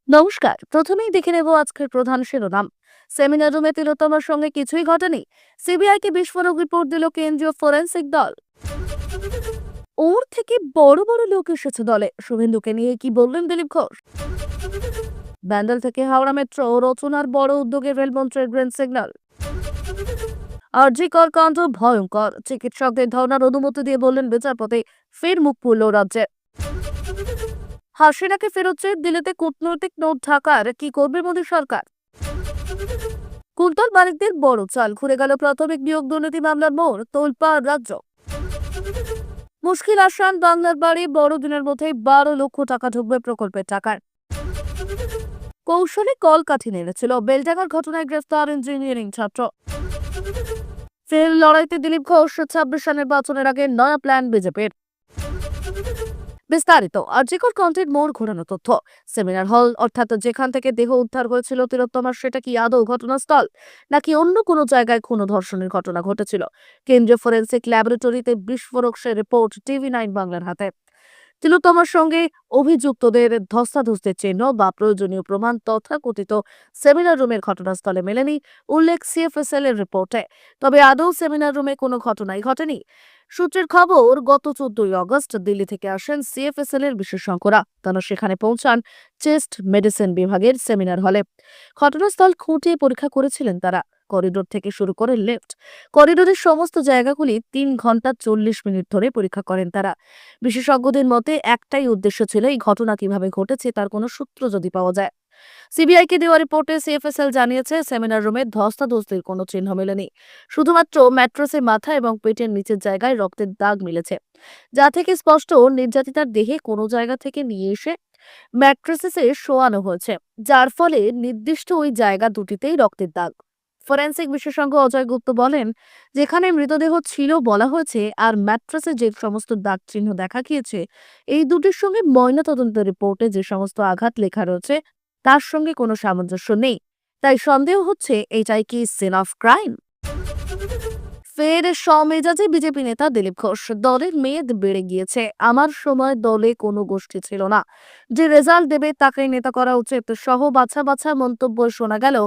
নমস্কার। প্রথমেই দেখে নেব আজকের প্রধান শিরোনাম। সেমিনার রুমে তিলোত্তমার সঙ্গে কিছুই ঘটেনি, সিবিআইকে বিস্ফোরক রিপোর্ট দিল কেন্দ্রীয় ফরেন্সিক দল। ওর থেকে বড় বড় লোক এসেছে দলে, শুভেন্দুকে নিয়ে কি বললেন দিলীপ ঘোষ। ব্যান্ডেল থেকে হাওড়া মেট্রো রচনার বড় উদ্যোগে রেলমন্ত্রীর গ্রিন সিগন্যাল। আরজি কর কাণ্ড ভয়ঙ্কর, চিকিৎসকদের ধর্নার অনুমতি দিয়ে বললেন বিচারপতি, ফের মুখ খুলল রাজ্যে। হাসিনাকে ফেরত চেয়ে দিল্লিতে কূটনৈতিক নোট ঢাকার, কি করবে মোদী সরকার। কুন্তল মালিকদের বড় চাল, ঘুরে গেল প্রাথমিক নিয়োগ দুর্নীতি মামলার মোড়, তোলপাড় রাজ্য। মুশকিল আসান বাংলার বাড়ি, বড় দিনের মধ্যে 12 লক্ষ টাকা ঢুকবে প্রকল্পের টাকার। কৌশলে কলকাঠি নেড়েছিল, বেলডাঙ্গার ঘটনায় গ্রেফতার ইঞ্জিনিয়ারিং ছাত্র। ফের লড়াইতে দিলীপ ঘোষ, 26 নির্বাচনের আগে নয়া প্ল্যান বিজেপির। বিস্তারিত। আরজিকর কন্টেন্ট মোড় ঘোরানো তথ্য। সেমিনার হল অর্থাৎ যেখান থেকে দেহ উদ্ধার হয়েছিল তিলোত্তমার, সেটা কি আদৌ ঘটনাস্থল নাকি অন্য কোনো জায়গায় কোনো ধর্ষণের ঘটনা ঘটেছিল? কেন্দ্রীয় ফরেন্সিক ল্যাবরেটরিতে বিস্ফোরক সে রিপোর্ট টিভি9 বাংলার হাতে। তিলোত্তমার সঙ্গে অভিযুক্তদের ধস্তাধস্তির চিহ্ন বা প্রয়োজনীয় প্রমাণ তথাকথিত সেমিনার রুমের ঘটনাস্থলে মেলেনি, উল্লেখ সিএফএসএল এর রিপোর্টে। তবে আদৌ সেমিনার রুমে কোনো ঘটনাই ঘটেনি। সূত্রের খবর, গত 14 আগস্ট দিল্লি থেকে আসেন সিএফএসএল এর বিশেষজ্ঞরা। তারা সেখানে পৌঁছান চেস্ট মেডিসিন বিভাগের সেমিনার হলে। ঘটনাস্থল খুঁটিয়ে পরীক্ষা করেছিলেন তারা। করিডোর থেকে শুরু করে লেফট করিডোরের সমস্ত জায়গাগুলি 3 ঘন্টা 40 মিনিট ধরে পরীক্ষা করেন তারা। বিশেষজ্ঞদের মতে একটাই উদ্দেশ্য ছিল, এই ঘটনা কিভাবে ঘটেছে তার কোনো সূত্র যদি পাওয়া যায়। সিবিআইকে দেওয়া রিপোর্টে সিএফএসএল জানিয়েছে, সেমিনার রুমে ধস্তাধস্তির কোনো চিহ্ন মেলেনি। শুধুমাত্র ম্যাট্রেসের মাথা এবং পেটের নিচের জায়গায় রক্তের দাগ মিলেছে, যা থেকে স্পষ্ট নির্যাতিতার দেহে কোনো জায়গা থেকে নিয়ে এসে ম্যাট্রেসে শোয়ানো হয়েছে, যার ফলে নির্দিষ্ট ওই জায়গা দুটিতেই রক্তের দাগ। ফরেন্সিক বিশেষজ্ঞ অজয় গুপ্ত বলেন, যেখানে মৃতদেহ ছিল বলা হয়েছে আর ম্যাট্রেসে যে সমস্ত দাগ চিহ্ন দেখা গিয়েছে, এই দুটির সঙ্গে ময়নাতদন্ত রিপোর্টে যে সমস্ত আঘাত লেখা রয়েছে তার সঙ্গে কোনো সামঞ্জস্য নেই। তাই সন্দেহ হচ্ছে এটাই কি সিন অফ ক্রাইম। ফের স্বমেজাজে বিজেপি নেতা দিলীপ ঘোষ, দলের মেদ বেড়ে গিয়েছে, আমার সময় দলে কোনো গোষ্ঠী ছিল না, যে রেজাল্ট দেবে তাকেই নেতা করা উচিত সহ বাছা বাছা মন্তব্য শোনা গেল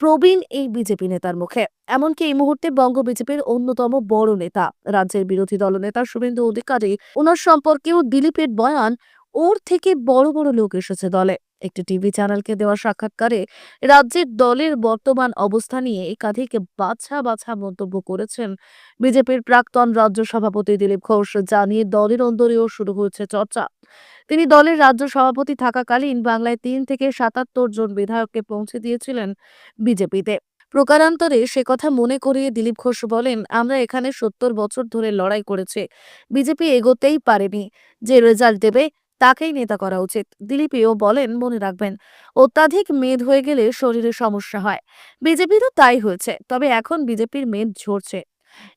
প্রবীণ এই বিজেপি নেতার মুখে। এমনকি এই মুহূর্তে বঙ্গ বিজেপির অন্যতম বড় নেতা, রাজ্যের বিরোধী দলনেতা শুভেন্দু অধিকারী, ওনার সম্পর্কেও দিলীপের বয়ান, ওর থেকে বড় বড় লোক এসেছে দলে। একটি টিভি চ্যানেলকে দেওয়া সাক্ষাৎকারে রাজ্যের দলের বর্তমান অবস্থা নিয়ে একাধিক বাছা বাছা মন্তব্য করেছেন বিজেপির প্রাক্তন রাজ্য সভাপতি দিলীপ ঘোষ, যা নিয়ে দলের অন্দরেও শুরু হয়েছে চর্চা। তিনি দলের রাজ্য সভাপতি থাকাকালীন বাংলায় 3 থেকে 77 জন বিধায়ককে পৌঁছে দিয়েছিলেন বিজেপিতে। প্রকারান্তরে সে কথা মনে করিয়ে দিলীপ ঘোষ বলেন, আমরা এখানে 70 বছর ধরে লড়াই করেছি, বিজেপি এগোতেই পারেনি, যে রেজাল্ট দেবে তাকেই নেতা করা উচিত। দিলীপীও বলেন, মনে রাখবেন, অত্যাধিক মেদ হয়ে গেলে শরীরে সমস্যা হয়, বিজেপিরও তাই হয়েছে, তবে এখন বিজেপির মেদ ঝরছে।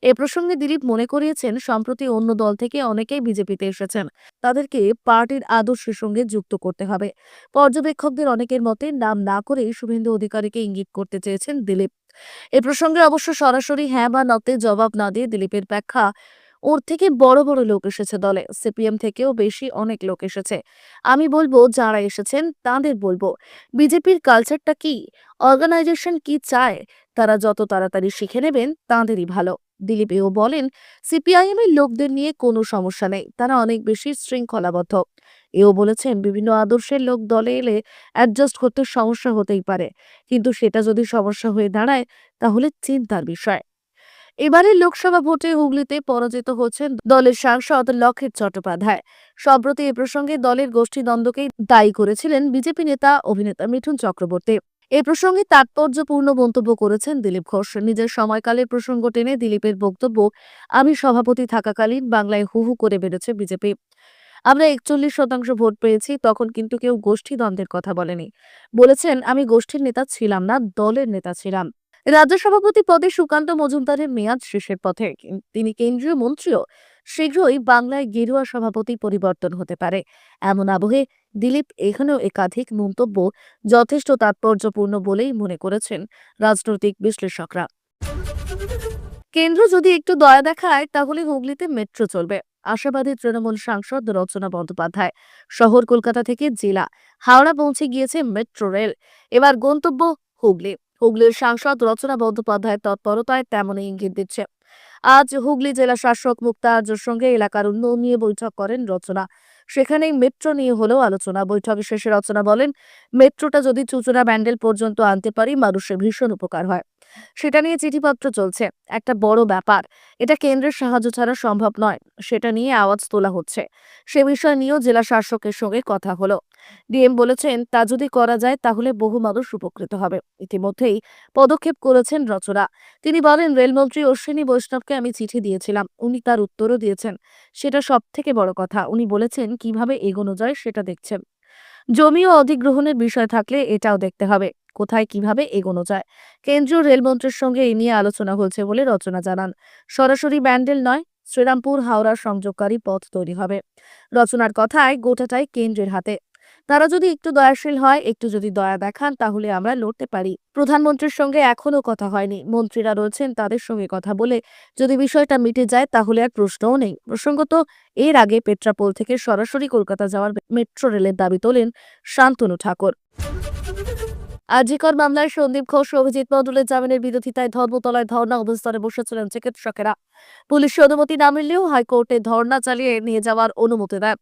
এ প্রসঙ্গে দিলীপ মনে করিয়েছেন, সম্প্রতি অন্য দল থেকে অনেকেই বিজেপিতে এসেছেন, তাদেরকে পার্টির আদর্শের সঙ্গে যুক্ত করতে হবে। পর্যবেক্ষকদের অনেকের মতে নাম না করে শুভেন্দু অধিকারীকে ইঙ্গিত করতে চেয়েছেন দিলীপ। এ প্রসঙ্গে অবশ্য সরাসরি হ্যাঁ বা নতে জবাব না দিয়ে দিলীপের ব্যাখ্যা, ওর থেকে বড় বড় লোক এসেছে দলে, সিপিএম থেকেও বেশি অনেক লোক এসেছে। আমি বলবো, যারা এসেছেন তাদের বলবো, বিজেপির কালচারটা কি, অর্গানাইজেশন কি চায়, তারা যত তাড়াতাড়ি শিখে নেবেন তাঁদেরই ভালো। দিলীপ এও বলেন, সিপিআইএম এর লোকদের নিয়ে কোনো সমস্যা নেই, তারা অনেক বেশি শৃঙ্খলাবদ্ধ। এও বলেছেন, বিভিন্ন আদর্শের লোক দলে এলে অ্যাডজাস্ট করতে সমস্যা হতেই পারে, কিন্তু সেটা যদি সমস্যা হয়ে দাঁড়ায় তাহলে চিন্তার বিষয়। এবারের লোকসভা ভোটে হুগলিতে পরাজিত হচ্ছেন দলের সাংসদ লকেট চট্টোপাধ্যায়। সম্প্রতি এ প্রসঙ্গে দলের গোষ্ঠীদ্বন্দ্বকেই দায়ী করেছিলেন বিজেপি নেতা অভিনেতা মিঠুন চক্রবর্তী। এ প্রসঙ্গে তাৎপর্যপূর্ণ মন্তব্য করেছেন দিলীপ ঘোষ। নিজের সময়কালের প্রসঙ্গ টেনে দিলীপের বক্তব্য, আমি সভাপতি থাকাকালীন বাংলায় হু হু করে বেড়েছে বিজেপি, আমরা 41% ভোট পেয়েছি, তখন কিন্তু কেউ গোষ্ঠীদ্বন্দ্বের কথা বলেনি। বলেছেন, আমি গোষ্ঠীর নেতা ছিলাম না, দলের নেতা ছিলাম। রাজ্য সভাপতি পদে সুকান্ত মজুমদারের মেয়াদ শেষের পথে, তিনি কেন্দ্রীয় মন্ত্রীও। শীঘ্রই বাংলায় গেরুয়া সভাপতি পরিবর্তন হতে পারে। এমন আবহে দিলীপ এখানেও একাধিক মন্তব্য যথেষ্ট তাৎপর্যপূর্ণ বলেই মনে করেছেন রাজনৈতিক বিশ্লেষকরা। কেন্দ্র যদি একটু দয়া দেখায় তাহলে হুগলিতে মেট্রো চলবে। আশাবাদী তৃণমূল সাংসদ রচনা বন্দ্যোপাধ্যায়। শহর কলকাতা থেকে জেলা হাওড়া পৌঁছে গিয়েছে মেট্রো রেল। এবার গন্তব্য হুগলি। হুগলির সাংসদ রচনা বন্দ্যোপাধ্যায়ের তৎপরতায় তেমনই ইঙ্গিত দিচ্ছে। আজ হুগলি জেলা শাসক মুক্তা আর্যর সঙ্গে এলাকার উন্নয়ন নিয়ে বৈঠক করেন রচনা। সেখানেই মেট্রো নিয়ে হলো আলোচনা। বৈঠক শেষে রচনা বলেন, মেট্রোটা যদি চুচুড়া ব্যান্ডেল পর্যন্ত আনতে পারি মানুষের ভীষণ উপকার হয়। সেটা নিয়ে চিঠিপত্র চলছে। একটা বড় ব্যাপার, এটা কেন্দ্রের সাহায্য ছাড়া সম্ভব নয়। সেটা নিয়ে আওয়াজ তোলা হচ্ছে। সে বিষয় নিয়েও জেলা শাসকের সঙ্গে কথা হলো। ডিএম বলেছেন, তা যদি করা যায় তাহলে বহু মানুষ উপকৃত হবে। ইতিমধ্যেই পদক্ষেপ করেছেন রচনা। তিনি বলেন, রেলমন্ত্রী অশ্বিনী বৈষ্ণবকে আমি চিঠি দিয়েছিলাম, উনি তার উত্তরও দিয়েছেন। সেটা সব থেকে বড় কথা। উনি বলেছেন কিভাবে এগোনো যায় সেটা দেখছেন। জমি ও অধিগ্রহণের বিষয় থাকলে এটাও দেখতে হবে, কোথায় কিভাবে এগোনো যায়। কেন্দ্রীয় রেলমন্ত্রীর সঙ্গে এই নিয়ে আলোচনা হয়েছে বলে রচনা জানান। সরাসরি ব্যান্ডেল নয়, শ্রীরামপুর হাওড়া সংযোগকারী পথ তৈরি হবে। রচনার কথায় গোটাটাই কেন্দ্রের হাতে। তারা যদি একটু দয়াশীল হয়, একটু যদি দয়া দেখান, তাহলে আমরা লড়তে পারি। প্রধানমন্ত্রীর সঙ্গে এখনো কথা হয়নি। মন্ত্রীরা রয়েছেন, তাদের সঙ্গে কথা বলে যদি বিষয়টা মিটে যায় তাহলে আর প্রশ্নও নেই। প্রসঙ্গত, এর আগে পেট্রাপোল থেকে সরাসরি কলকাতা যাওয়ার মেট্রো রেলের দাবি তোলেন শান্তনু ঠাকুর। আজিকর মামলায় সন্দীপ ঘোষ ও অভিজিৎ মণ্ডলের জামিনের বিরোধিতায় ধর্মতলায় ধর্ণা অবস্থানে বসেছিলেন চিকিৎসকেরা। পুলিশের অনুমতি না মিললেও হাইকোর্টে ধর্ণা চালিয়ে নিয়ে যাওয়ার অনুমতি দেয়।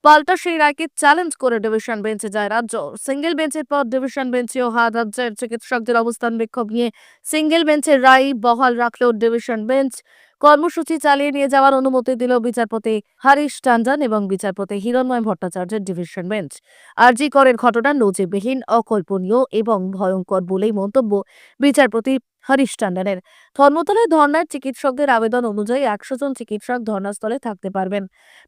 পাল্টা সেই রায়কে চ্যালেঞ্জ করে ডিভিশন বেঞ্চে যায় রাজ্য। সিঙ্গেল বেঞ্চের পর ডিভিশন বেঞ্চেও রাজ্যের চিকিৎসকদের অবস্থান বিক্ষোভ নিয়ে সিঙ্গেল বেঞ্চের রায় বহাল রাখল ডিভিশন বেঞ্চ। কর্মসূচি চালিয়ে নিয়ে যাওয়ার অনুমতি দিল বিচারপতি হরিশ টান্ডন এবং বিচারপতি হিরণময় ভট্টাচার্যের ডিভিশন বেঞ্চ। আরজি করের ঘটনা নজিরবিহীন, অকল্পনীয় এবং ভয়ঙ্কর বলেই মন্তব্য বিচারপতি হরিশ টান্ডনের। ধর্মতলায় ধর্নার চিকিৎসকদের আবেদন অনুযায়ী 100 জন চিকিৎসক ধর্নাস্থলে থাকতে পারবেন।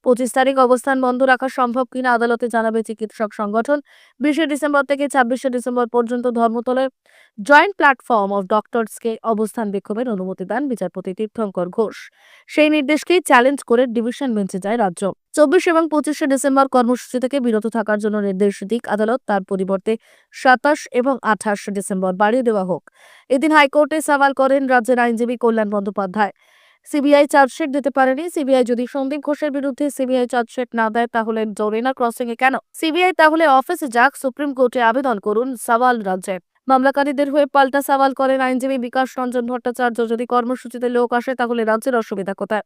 25 তারিখ অবস্থান বন্ধ রাখা সম্ভব কিনা আদালতে জানাবে চিকিৎসক সংগঠন। 20 ডিসেম্বর থেকে 26 ডিসেম্বর পর্যন্ত ধর্মতলায় জয়েন্ট প্ল্যাটফর্ম অফ ডক্টরসকে অবস্থান বিক্ষোভের অনুমতি দেন বিচারপতি তীর্থঙ্কর ঘোষ। সেই নির্দেশকেই চ্যালেঞ্জ করে ডিভিশন বেঞ্চে যায় রাজ্য। 24 এবং 25 ডিসেম্বর কর্মসূচি থেকে বিরত থাকার জন্য নির্দেশ দিক আদালত, তার পরিবর্তে 27 এবং 28 ডিসেম্বর বাড়িয়ে দেওয়া হোক। এদিন হাইকোর্টে সওয়াল করেন রাজ্যের আইনজীবী কল্যাণ বন্দ্যোপাধ্যায়। সিবিআই চার্জশিট দিতে পারেনি। সিবিআই যদি সন্দীপ ঘোষের বিরুদ্ধে সিবিআই চার্জশিট না দেয় তাহলে জরিনা ক্রসিং এ কেন? সিবিআই তাহলে অফিসে যাক, সুপ্রিম কোর্টে আবেদন করুন, সওয়াল রাজ্যের। মামলাকারীদের হয়ে পাল্টা সওয়াল করেন আইনজীবী বিকাশ রঞ্জন ভট্টাচার্য। যদি কর্মসূচিতে লোক আসে তাহলে রাজ্যের অসুবিধা কোথায়?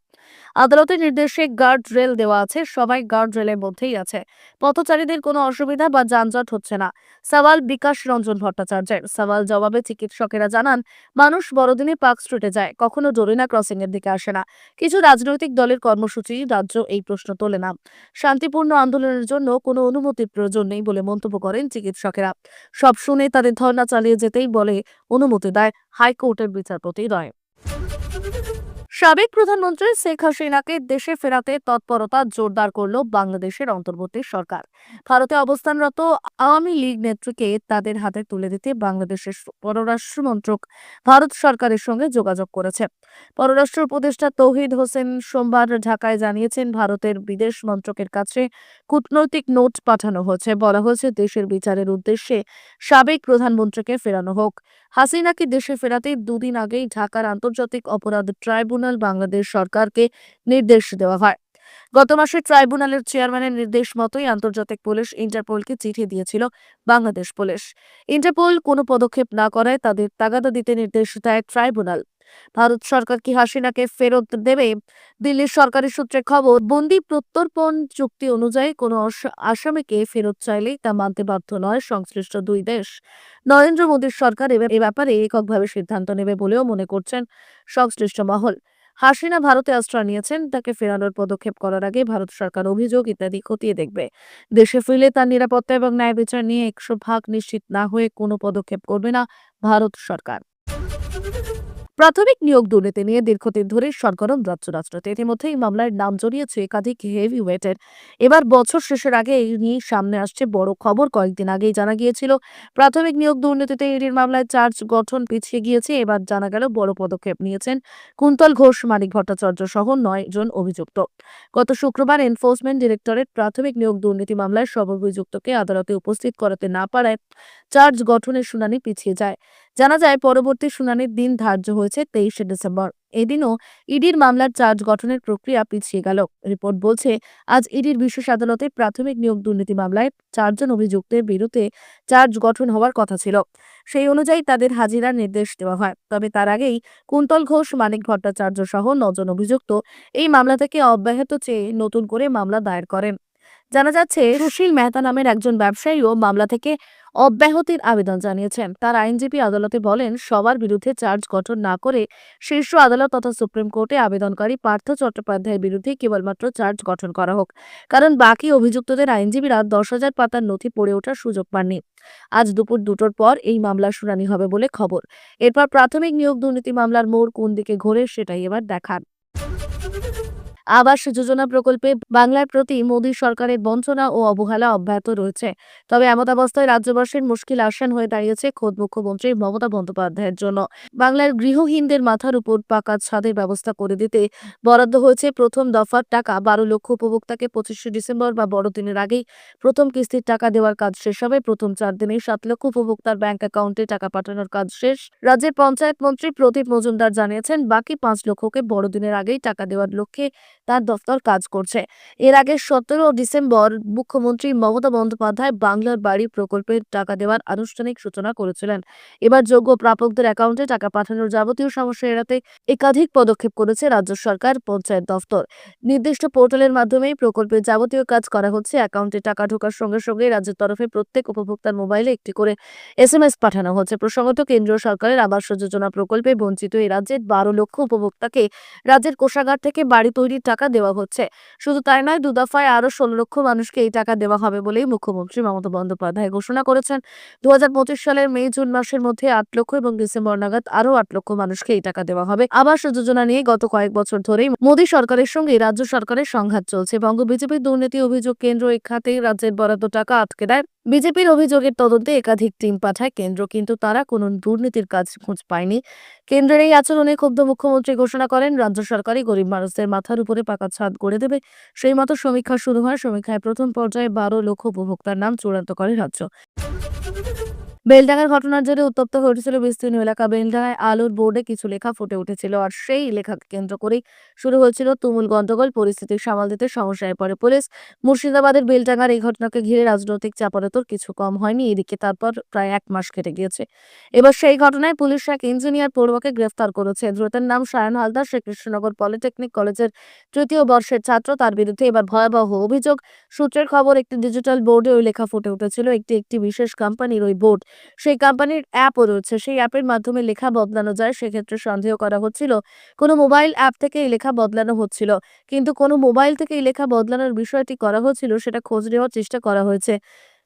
আদালতের নির্দেশে গার্ড রেল দেওয়া আছে, সবাই গার্ড রেলের মধ্যেই আছে। পথচারীদের কোনো অসুবিধা বা যানজট হচ্ছে না। সওয়াল বিকাশ রঞ্জন ভট্টাচার্যের। সওয়াল জবাবে চিকিৎসকেরা জানান, মানুষ বড়দিনে পার্ক স্ট্রিটে যায়, কখনো জরিনা ক্রসিং এর দিকে আসে না। কিছু রাজনৈতিক দলের কর্মসূচি রাজ্য এই প্রশ্ন তোলে না। শান্তিপূর্ণ আন্দোলনের জন্য কোনো অনুমতির প্রয়োজন নেই বলে মন্তব্য করেন চিকিৎসকেরা। সব শুনে তাদের ধর্ণা চালিয়ে যেতেই বলে অনুমতি দেয় হাইকোর্টের বিচারপতি রায়। সাবেক প্রধানমন্ত্রী শেখ হাসিনাকে দেশে ফেরাতে তৎপরতা জোরদার করল বাংলাদেশের অন্তর্বর্তী সরকার। ভারতে অবস্থানরত আওয়ামী লীগ নেত্রীকে তাদের হাতে তুলে দিতে বাংলাদেশের পররাষ্ট্র মন্ত্রক ভারত সরকারের সঙ্গে যোগাযোগ করেছে। পররাষ্ট্র উপদেষ্টা তৌহিদ হোসেন সোমবার ঢাকায় জানিয়েছেন, ভারতের বিদেশ মন্ত্রকের কাছে কূটনৈতিক নোট পাঠানো হয়েছে। বলা হয়েছে, দেশের বিচারের উদ্দেশ্যে সাবেক প্রধানমন্ত্রীকে ফেরানো হোক। হাসিনাকে দেশে ফেরাতে দুদিন আগেই ঢাকার আন্তর্জাতিক অপরাধ ট্রাইব্যুনাল বাংলাদেশ সরকারকে নির্দেশ দেওয়া হয়। গত মাসে ট্রাইব্যুনালের চেয়ারম্যানের নির্দেশ মতোই আন্তর্জাতিক পুলিশ ইন্টারপোলকে চিঠি দিয়েছিল বাংলাদেশ পুলিশ। ইন্টারপোল কোনো পদক্ষেপ না করায় তাদের তাগাদা দিতে নির্দেশ দেয় ট্রাইব্যুনাল। ভারত সরকার কি হাসিনাকে ফেরত দেবে? দিল্লির সরকারি সূত্রে খবর, বন্দি প্রত্যর্পণ চুক্তি অনুযায়ী কোনো আসামিকে ফেরত চাইলেই তা মানতে বাধ্য নয় সংশ্লিষ্ট দুই দেশ। নরেন্দ্র মোদীর সরকার এ ব্যাপারে এককভাবে সিদ্ধান্ত নেবে বলেও মনে করছেন সংশ্লিষ্ট মহল। হাসিনা ভারতে আশ্রয় নিয়েছেন, তাকে ফেরানোর পদক্ষেপ করার আগে ভারত সরকার অভিযোগ ইত্যাদি খতিয়ে দেখবে। দেশে ফিরলে তার নিরাপত্তা এবং ন্যায় বিচার নিয়ে 100% নিশ্চিত না হয়ে কোনো পদক্ষেপ করবে না ভারত সরকার। প্রাথমিক নিয়োগ দুর্নীতি নিয়ে দীর্ঘদিন ধরে সরগরম রাজ্য রাজনীতি। ইতিমধ্যে এই মামলার নাম জড়িয়েছে একাধিক হেভি ওয়েটের। এবার বছর শেষের আগে এই নিয়ে সামনে আসছে বড় খবর। কয়েকদিন আগেই জানা গিয়েছিল প্রাথমিক নিয়োগ দুর্নীতিতে ইডির মামলায় চার্জ গঠন পিছিয়ে গিয়েছে। এবার জানা গেল বড় পদক্ষেপ নিয়েছেন কুন্তল ঘোষ, মানিক ভট্টাচার্য সহ 9 জন অভিযুক্ত। গত শুক্রবার এনফোর্সমেন্ট ডিরেক্টরেট প্রাথমিক নিয়োগ দুর্নীতি মামলায় সব অভিযুক্তকে আদালতে উপস্থিত করাতে না পারায় চার্জ গঠনের শুনানি পিছিয়ে যায়। জানা যায় পরবর্তী শুনানির দিন ধার্য হয়েছে 23শে ডিসেম্বর। এদিনও ইডির মামলার চার্জ গঠনের প্রক্রিয়া পিছিয়ে গেল। রিপোর্ট বলছে আজ ইডির বিশেষ আদালতে প্রাথমিক নিয়োগ দুর্নীতি মামলায় 4জন অভিযুক্তের বিরুদ্ধে চার্জ গঠন হওয়ার কথা ছিল। সেই অনুযায়ী তাদের হাজিরার নির্দেশ দেওয়া হয়। তবে তার আগেই কুন্তল ঘোষ, মানিক ভট্টাচার্য সহ 9জন অভিযুক্ত এই মামলা থেকে অব্যাহত চেয়ে নতুন করে মামলা দায়ের করেন। জানা যাচ্ছে সুশীল মেহতা নামের একজন ব্যবসায়ীও মামলা থেকে অব্যাহতির আবেদন জানিয়েছেন। তার আইনজীবী আদালতে বলেন, সবার বিরুদ্ধে চার্জ গঠন না করে শীর্ষ আদালত তথা সুপ্রিম কোর্টে আবেদনকারী পার্থ চট্টোপাধ্যায়ের বিরুদ্ধে কেবলমাত্র চার্জ গঠন করা হোক, কারণ বাকি অভিযুক্তদের আইনজীবীরা 10,000 পাতার নথি পড়ে ওঠার সুযোগ পাননি। আজ দুপুর 2টোর পর এই মামলার শুনানি হবে বলে খবর। এরপর প্রাথমিক নিয়োগ দুর্নীতি মামলার মোড় কোন দিকে ঘোরে সেটাই এবার দেখার। আবাস যোজনা প্রকল্পে বাংলার প্রতি মোদী সরকারের বঞ্চনা ও অবহেলা অব্যাহত রয়েছে। তবে এমতাবস্থায় রাজ্যবাসীর মুশকিল আসান হয়ে দাঁড়িয়েছে খোদ মুখ্যমন্ত্রী মমতা বন্দ্যোপাধ্যায়ের জন্য। বাংলার গৃহহীনদের মাথার উপর পাকা ছাদের ব্যবস্থা করে দিতে বরাদ্দ হয়েছে প্রথম দফার টাকা। 12 লক্ষ উপভোক্তাকে 25শে ডিসেম্বর বা বড়দিনের আগেই প্রথম কিস্তির টাকা দেওয়ার কাজ শেষ হবে। প্রথম 4 দিনেই 7 লক্ষ উপভোক্তার ব্যাংক অ্যাকাউন্টে টাকা পাঠানোর কাজ শেষ। রাজ্যের পঞ্চায়েত মন্ত্রী প্রদীপ মজুমদার জানিয়েছেন, বাকি 5 লক্ষকে বড়দিনের আগেই টাকা দেওয়ার লক্ষ্যে তার দফতর কাজ করছে। এর আগে 17 ডিসেম্বর মুখ্যমন্ত্রী মমতা বন্দ্যোপাধ্যায় বাংলার বাড়ি প্রকল্পের টাকা দেওয়ার আনুষ্ঠানিক সূচনা করেছিলেন। এবার যোগ্য প্রাপকদের অ্যাকাউন্টে টাকা পাঠানোর যাবতীয় সমস্যা এড়াতে একাধিক পদক্ষেপ করেছে রাজ্য সরকার পঞ্চায়েত দফতর। নির্দিষ্ট পোর্টালের মাধ্যমেই প্রকল্পের যাবতীয় কাজ করা হচ্ছে। অ্যাকাউন্টে টাকা ঢোকার সঙ্গে সঙ্গে রাজ্যের তরফে প্রত্যেক উপভোক্তার মোবাইলে একটি করে SMS পাঠানো হচ্ছে। প্রসঙ্গত, কেন্দ্রীয় সরকারের আবাস যোজনা প্রকল্পে বঞ্চিত এই রাজ্যের 12 লক্ষ উপভোক্তাকে রাজ্যের কোষাগার থেকে বাড়ি তৈরির টাকা দেওয়া হচ্ছে। শুধু তাই নয়, 2 দফায় আরো 16 লক্ষ মানুষকে এই টাকা দেওয়া হবে বলেই মুখ্যমন্ত্রী মমতা বন্দ্যোপাধ্যায় ঘোষণা করেছেন। 2025 সালের মে-জুন মাসের মধ্যে 8 লক্ষ এবং ডিসেম্বর নাগাদ আরো 8 লক্ষ মানুষকে এই টাকা দেওয়া হবে। আবাস যোজনা নিয়ে গত কয়েক বছর ধরেই মোদী সরকারের সঙ্গে রাজ্য সরকারের সংঘাত চলছে। বঙ্গ বিজেপির দুর্নীতি অভিযোগ কেন্দ্র এই খাতে রাজ্যের বরাদ্দ টাকা আটকে দেয়। বিজেপির অভিযোগের তদন্তে একাধিক টিম পাঠায় কেন্দ্র, কিন্তু তারা কোনো দুর্নীতির কাজ খোঁজ পায়নি। কেন্দ্রের এই আচরণে ক্ষুব্ধ মুখ্যমন্ত্রী ঘোষণা করেন, রাজ্য সরকারই গরিব মানুষদের মাথার উপরে পাকা ছাদ গড়ে দেবে। সেই মতো সমীক্ষা শুরু হয়। সমীক্ষায় প্রথম পর্যায়ে 12 লক্ষ উপভোক্তার নাম চূড়ান্ত করে রাজ্য। বেলডাঙ্গার ঘটনার জেরে উত্তপ্ত হয়ে উঠেছিল বিস্তীর্ণ এলাকা। বেলডাঙ্গায় আলোর বোর্ডে কিছু লেখা ফুটে উঠেছিল, আর সেই লেখাকে কেন্দ্র করেই শুরু হয়েছিল তুমুল গন্ডগোল। পরিস্থিতি সামাল দিতে সমস্যায় পড়ে পুলিশ। মুর্শিদাবাদের বেলডাঙ্গার এই ঘটনাকে ঘিরে রাজনৈতিক চাপানোতর কিছু কম হয়নি। এদিকে তারপর প্রায় 1 মাস কেটে গিয়েছে। এবার সেই ঘটনায় পুলিশ এক ইঞ্জিনিয়ার পড়ুয়াকে গ্রেফতার করেছে। ধৃতের নাম সায়ন হালদার। সে কৃষ্ণনগর পলিটেকনিক কলেজের 3য় বর্ষের ছাত্র। তার বিরুদ্ধে এবার ভয়াবহ অভিযোগ। সূত্রের খবর, একটি ডিজিটাল বোর্ডে ওই লেখা ফুটে উঠেছিল। একটি বিশেষ কোম্পানির ওই বোর্ড। সেই কোম্পানির অ্যাপও রয়েছে। সেই অ্যাপের মাধ্যমে লেখা বদলানো যায়। সেক্ষেত্রে সন্দেহ করা হচ্ছিল কোনো মোবাইল অ্যাপ থেকে এই লেখা বদলানো হচ্ছিল। কিন্তু কোনো মোবাইল থেকে এই লেখা বদলানোর বিষয়টি করা হচ্ছিল সেটা খোঁজ নেওয়ার চেষ্টা করা হয়েছে।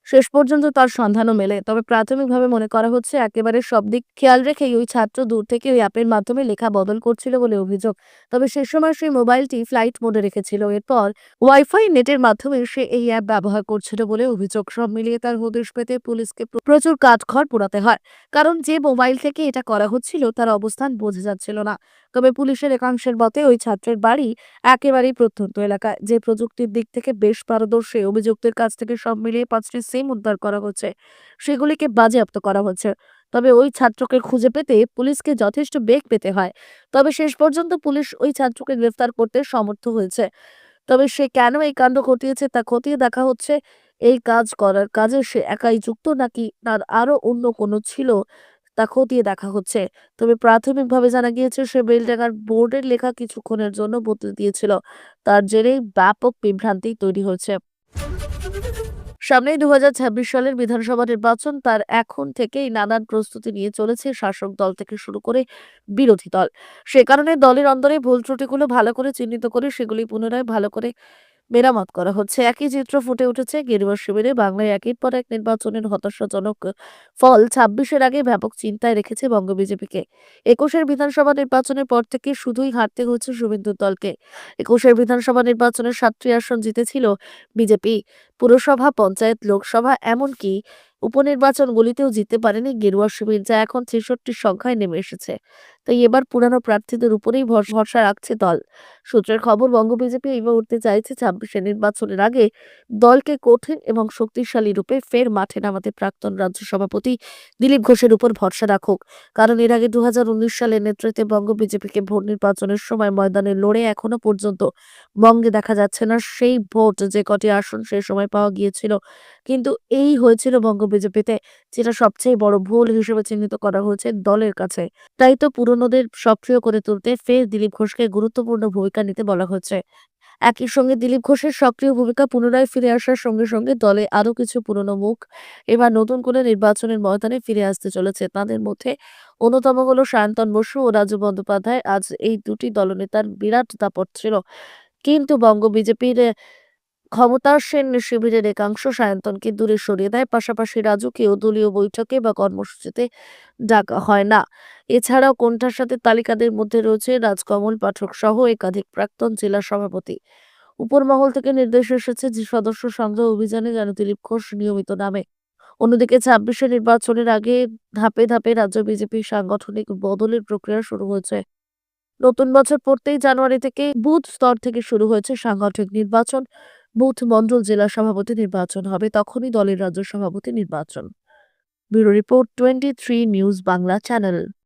শেষ পর্যন্ত তার সন্ধানও মেলে। তবে প্রাথমিকভাবে মনে করা হচ্ছে একেবারে সব দিক খেয়াল রেখেই ওই ছাত্র দূর থেকে ওই অ্যাপের মাধ্যমে লেখা বদল করছিল বলে অভিযোগ। তবে সে সময় সেই মোবাইলটি ফ্লাইট মোডে রেখেছিল। এরপর ওয়াইফাই নেটের মাধ্যমে সে এই অ্যাপ ব্যবহার করছিল বলে অভিযোগ। সব মিলিয়ে তার হদিশ পেতে পুলিশকে প্রচুর কাঠখড় পোড়াতে হয়, কারণ যে মোবাইল থেকে এটা করা হচ্ছিল তার অবস্থান বোঝা যাচ্ছিল না। তবে পুলিশের একাংশের মতে ওই ছাত্রের বাড়ি একেবারেই প্রত্যন্ত এলাকায়, যে প্রযুক্তির দিক থেকে বেশ পারদর্শী। অভিযুক্তের কাছ থেকে সব মিলিয়ে 5টি সিম উদ্ধার করা হচ্ছে, সেগুলিকে বাজেয়াপ্ত করা হচ্ছে। তবে ওই ছাত্রকে খুঁজে পেতে পুলিশকে যথেষ্ট বেগ পেতে হয়। তবে শেষ পর্যন্ত পুলিশ ওই ছাত্রকে গ্রেফতার করতে সমর্থ হয়েছে। তবে সে কেন এই কাণ্ড ঘটিয়েছে তা খতিয়ে দেখা হচ্ছে। এই কাজ করার কাজে সে একাই যুক্ত নাকি তার আরো অন্য কোনো ছিল তা খতিয়ে দেখা হচ্ছে। তবে প্রাথমিকভাবে জানা গিয়েছে সে বেলডাঙ্গার বোর্ডের লেখা কিছুক্ষণের জন্য বদলে দিয়েছিল। তার জেরেই ব্যাপক বিভ্রান্তি তৈরি হয়েছে। সামনেই 2026 সালের বিধানসভা নির্বাচন। তার এখন থেকেই নানান প্রস্তুতি নিয়ে চলেছে শাসক দল থেকে শুরু করে বিরোধী দল। সে কারণে দলের অন্দরে ভুল ত্রুটিগুলো ভালো করে চিহ্নিত করে সেগুলি পুনরায় ভালো করে মেরামত করা হচ্ছে। একই চিত্র ফুটে উঠেছে গেরুয়া শিবিরে। বাংলায় একের পর এক নির্বাচনের হতাশাজনক ফল 26-এর আগে ব্যাপক চিন্তায় রেখেছে বঙ্গ বিজেপিকে। 21-এর বিধানসভা নির্বাচনের পর থেকে শুধুই হারতে হচ্ছে শুভেন্দুর দলকে। 21-এর বিধানসভা নির্বাচনের 7টি আসন জিতেছিল বিজেপি। পুরসভা, পঞ্চায়েত, লোকসভা, এমনকি উপনির্বাচনগুলিতেও জিততে পারেনি গেরুয়া শিবির, যা এখন ৬৩ সংখ্যায় নেমে এসেছে। তাই এবার পুরানো প্রার্থীদের উপরেই ভরসা রাখছে দল। সূত্রের খবর, বঙ্গ বিজেপি এই মুহূর্তে চাইছে ২৬শে নির্বাচনের আগে দলকে কঠিন এবং শক্তিশালী রূপে ফের মাঠে নামাতে প্রাক্তন রাজ্য সভাপতি দিলীপ ঘোষের উপর ভরসা রাখুক। কারণ এর আগে ২০১৯ সালে নেতৃত্বে বঙ্গ বিজেপিকে ভোট নির্বাচনের সময় ময়দানে লড়ে এখনো পর্যন্ত বঙ্গে দেখা যাচ্ছে না সেই ভোট, যে কটি আসন সে সময় পাওয়া গিয়েছিল। কিন্তু এই হয়েছিল বঙ্গ বিজেপিতে, যেটা সবচেয়ে বড় ভুল হিসেবে চিহ্নিত করা হয়েছে দলের কাছে। তাই তো পুরনোদের সক্রিয় করে তুলতে ফের দিলীপ ঘোষকে গুরুত্বপূর্ণ ভূমিকা নিতে বলা হচ্ছে। একই সঙ্গে দিলীপ ঘোষের সক্রিয় ভূমিকা পুনরায় ফিরে আসার সঙ্গে সঙ্গে দলে আরো কিছু পুরনো মুখ এবার নতুন করে নির্বাচনের ময়দানে ফিরে আসতে চলেছে। তাদের মধ্যে অন্যতম হলো সায়ন্তন বসু ও রাজু বন্দ্যোপাধ্যায়। আজ এই দুটি দলনেতার বিরাট দাপট ছিল, কিন্তু বঙ্গ বিজেপির ক্ষমতাসীন শিবিরের একাংশ সায়ন্তনকে দূরে সরিয়ে দেয়। পাশাপাশি রাজুকেও দলীয় বৈঠকে বা কর্মসূচিতে ডাকা হয় না। এছাড়াও কোণঠাসাতে তালিকাদের মধ্যে রয়েছে রাজকমল পাঠক সহ একাধিক প্রাক্তন জেলা সভাপতি। উপর মহল থেকে নির্দেশ এসেছে যে সদস্য সংগ্রহ অভিযানে যেন দিলীপ ঘোষ নিয়মিত নামে। অন্যদিকে ২৬শে নির্বাচনের আগে ধাপে ধাপে রাজ্য বিজেপির সাংগঠনিক বদলের প্রক্রিয়া শুরু হয়েছে। নতুন বছর পড়তেই জানুয়ারি থেকে বুথ স্তর থেকে শুরু হয়েছে সাংগঠনিক নির্বাচন। বুথ, মণ্ডল, জেলা সভাপতি নির্বাচন হবে, তখনই দলের রাজ্য সভাপতি নির্বাচন। Bureau report, 23 news Bangla channel.